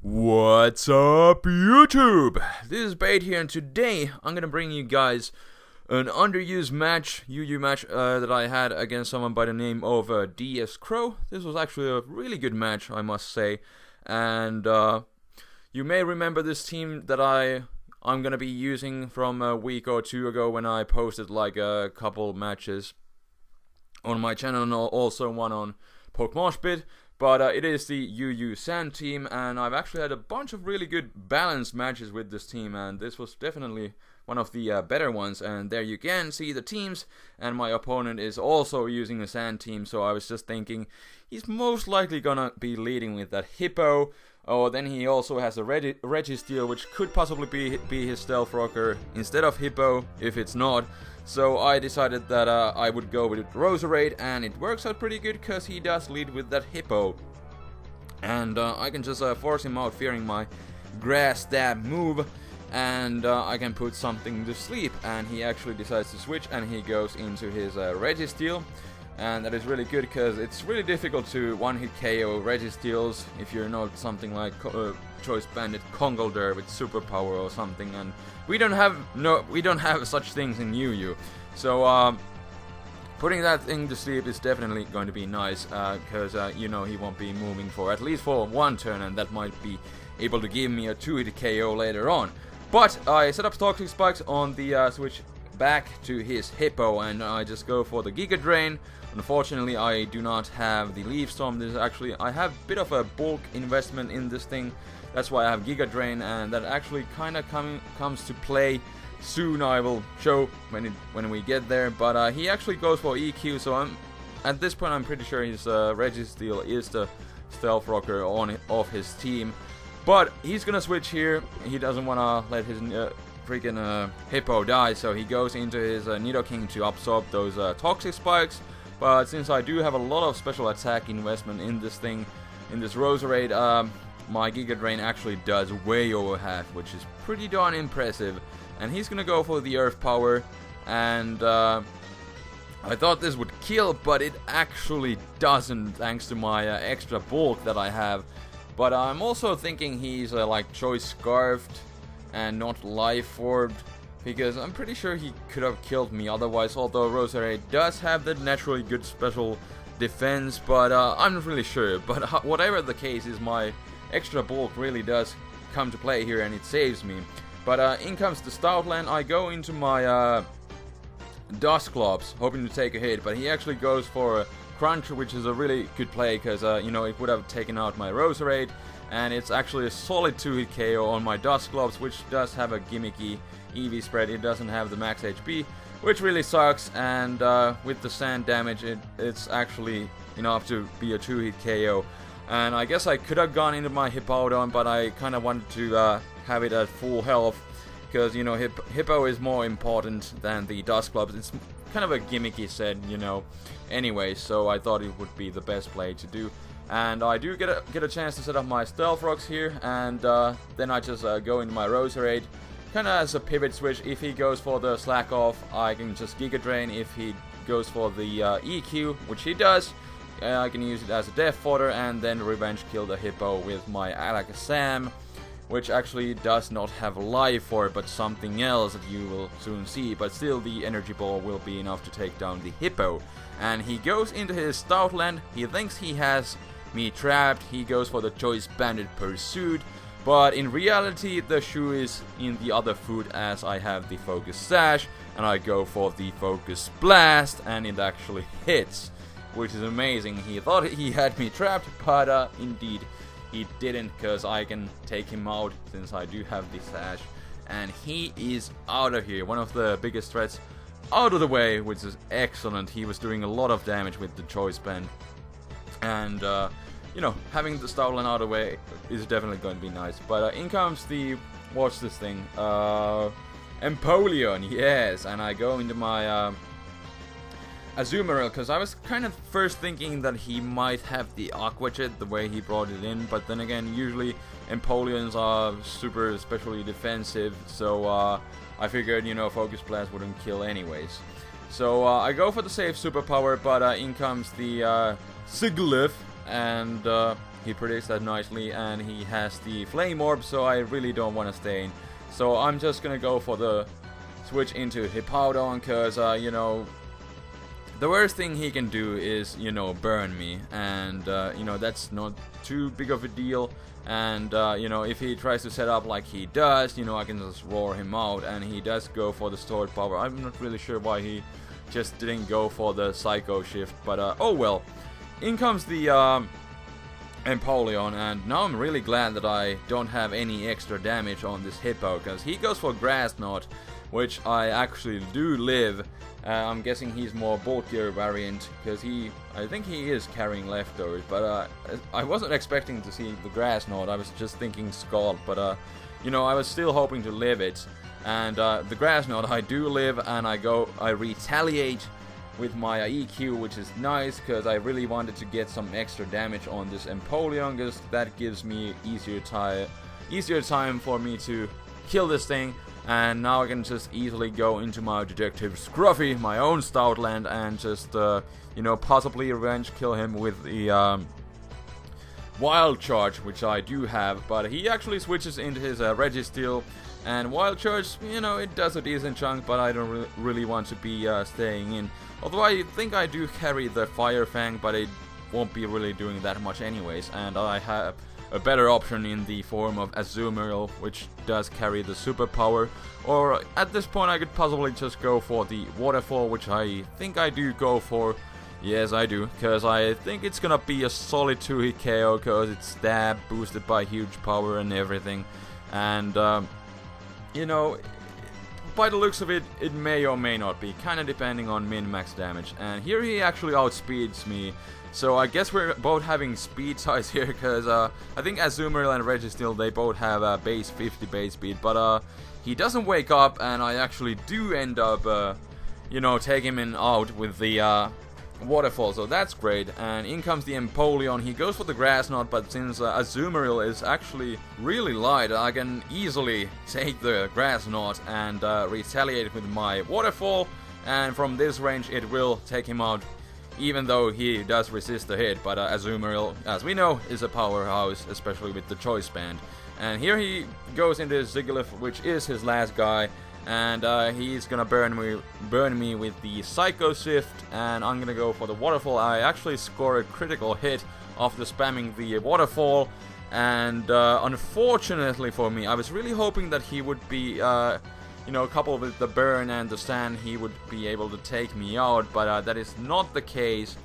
What's up, YouTube? This is Spade here, and today I'm gonna bring you guys an underused match, UU match that I had against someone by the name of DS Crow. This was actually a really good match, I must say, and you may remember this team that I'm gonna be using from a week or two ago when I posted like a couple matches on my channel and also one on TheFlamingSpade. But it is the UU Sand team, and I've actually had a bunch of really good balanced matches with this team, and this was definitely one of the better ones. And there you can see the teams, and my opponent is also using a Sand team, so I was just thinking he's most likely gonna be leading with that Hippo. Oh, then he also has a Registeel, which could possibly be his Stealth Rocker instead of Hippo, if it's not. So I decided that I would go with Roserade, and it works out pretty good because he does lead with that Hippo. And I can just force him out fearing my Grass Stab move, and I can put something to sleep, and he actually decides to switch and he goes into his Registeel. And that is really good because it's really difficult to one-hit KO Registeels if you're not something like Choice Bandit Conkeldurr with superpower or something, and we don't have such things in UU. So putting that thing to sleep is definitely going to be nice because you know, he won't be moving for at least for one turn, and that might be able to give me a 2-hit KO later on. But I set up Toxic Spikes on the switch back to his Hippo, and I just go for the Giga Drain. Unfortunately, I do not have the Leaf Storm. This is actually, I have a bit of a bulk investment in this thing. That's why I have Giga Drain, and that actually kind of comes to play soon. I will show when we get there. But he actually goes for EQ, so at this point I'm pretty sure his Registeel is the Stealth Rocker of his team. But he's gonna switch here. He doesn't want to let his freaking Hippo die, so he goes into his Nidoking to absorb those Toxic Spikes. But since I do have a lot of special attack investment in this thing, in this Roserade, my Giga Drain actually does way over half, which is pretty darn impressive. And he's gonna go for the Earth Power, and I thought this would kill, but it actually doesn't, thanks to my extra bulk that I have. But I'm also thinking he's like Choice Scarfed and not Life Orbed, because I'm pretty sure he could have killed me otherwise, although Roserade does have the naturally good special defense, but I'm not really sure. But whatever the case is, my extra bulk really does come to play here, and it saves me. But in comes the Stoutland. I go into my Dusclops, hoping to take a hit, but he actually goes for a Crunch, which is a really good play, because you know, it would have taken out my Roserade, and it's actually a solid 2-hit KO on my Dusclops, which does have a gimmicky EV spread. It doesn't have the max HP, which really sucks, and with the sand damage, it's actually enough to be a 2-hit KO. And I guess I could have gone into my Hippowdon, but I kind of wanted to have it at full health, because, you know, Hippo is more important than the Dusclops. It's kind of a gimmicky set, you know, anyway, so I thought it would be the best play to do. And I do get a chance to set up my Stealth Rocks here, and then I just go into my Roserade, kind of as a pivot switch. If he goes for the Slack Off, I can just Giga Drain. If he goes for the EQ, which he does, I can use it as a Death Fodder, and then Revenge Kill the Hippo with my Alakazam, which actually does not have Life Orb, but something else that you will soon see. But still, the Energy Ball will be enough to take down the Hippo. And he goes into his Stoutland. He thinks he has me trapped. He goes for the Choice Bandit Pursuit, but in reality the shoe is in the other foot, as I have the Focus Sash, and I go for the Focus Blast, and it actually hits, which is amazing. He thought he had me trapped, but indeed he didn't, because I can take him out since I do have the Sash, and he is out of here. One of the biggest threats out of the way, which is excellent. He was doing a lot of damage with the Choice Band, and you know, having the Stoutland out of the way is definitely going to be nice. But in comes the, what's this thing, Empoleon, yes, and I go into my Azumarill, because I was kind of first thinking that he might have the Aqua Jet the way he brought it in, but then again, usually Empoleons are super especially defensive, so I figured, you know, Focus Blast wouldn't kill anyways. So I go for the safe superpower, but in comes the Sigilyph, and he predicts that nicely, and he has the Flame Orb, so I really don't want to stay in. So I'm just gonna go for the switch into Hippowdon, because, you know, the worst thing he can do is, you know, burn me, and, you know, that's not too big of a deal. And, you know, if he tries to set up like he does, you know, I can just roar him out, and he does go for the stored power. I'm not really sure why he just didn't go for the Psycho Shift, but, oh well. In comes the, Empoleon, and now I'm really glad that I don't have any extra damage on this Hippo, because he goes for Grass Knot, which I actually do live. I'm guessing he's more bulkier variant, because I think he is carrying leftovers, but I wasn't expecting to see the Grass Knot. I was just thinking Scald, but you know, I was still hoping to live it, and the Grass Knot I do live, and I retaliate with my EQ, which is nice, because I really wanted to get some extra damage on this Empoleon, because that gives me easier time for me to kill this thing. And now I can just easily go into my Detective Scruffy, my own Stoutland, and just, you know, possibly revenge kill him with the Wild Charge, which I do have. But he actually switches into his Registeel, and Wild Charge, you know, it does a decent chunk, but I don't really want to be staying in. Although I think I do carry the Fire Fang, but it won't be really doing that much anyways, and I have a better option in the form of Azumarill, which does carry the superpower. Or at this point I could possibly just go for the Waterfall, which I think I do go for. Yes, I do, because I think it's gonna be a solid 2-hit KO, because it's stab, boosted by huge power and everything. And, you know, by the looks of it, it may or may not be, kinda depending on min-max damage. And here he actually outspeeds me. So I guess we're both having speed ties here, because I think Azumarill and Registeel, they both have base 50 base speed, but he doesn't wake up, and I actually do end up, you know, taking him out with the Waterfall, so that's great. And in comes the Empoleon. He goes for the Grass Knot, but since Azumarill is actually really light, I can easily take the Grass Knot and retaliate with my Waterfall, and from this range it will take him out, even though he does resist the hit. But Azumarill, as we know, is a powerhouse, especially with the Choice Band. And here he goes into his Zigglyph, which is his last guy, and he's gonna burn me with the Psycho Shift, and I'm gonna go for the Waterfall. I actually score a critical hit after spamming the Waterfall, and unfortunately for me, I was really hoping that he would be you know, coupled with the burn and the stand, he would be able to take me out, but that is not the case.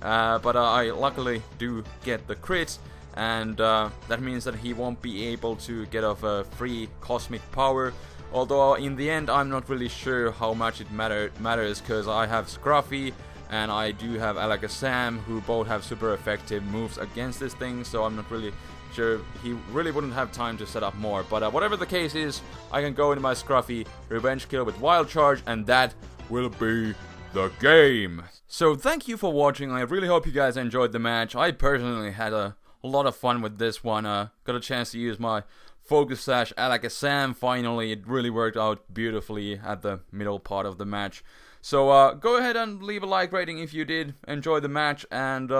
But I luckily do get the crit, and that means that he won't be able to get off a free cosmic power. Although in the end, I'm not really sure how much it matters, because I have Scruffy and I do have Alakazam, who both have super effective moves against this thing, so I'm not really sure. He really wouldn't have time to set up more, but whatever the case is, I can go into my Scruffy, revenge kill with Wild Charge, and that will be the game. So thank you for watching. I really hope you guys enjoyed the match. I personally had a lot of fun with this one. Got a chance to use my Focus Sash Alakazam finally. It really worked out beautifully at the middle part of the match. So go ahead and leave a like rating if you did enjoy the match, and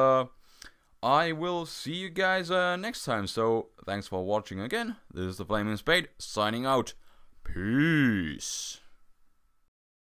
I will see you guys next time. So thanks for watching again. This is the TheFlamingSpade signing out. Peace.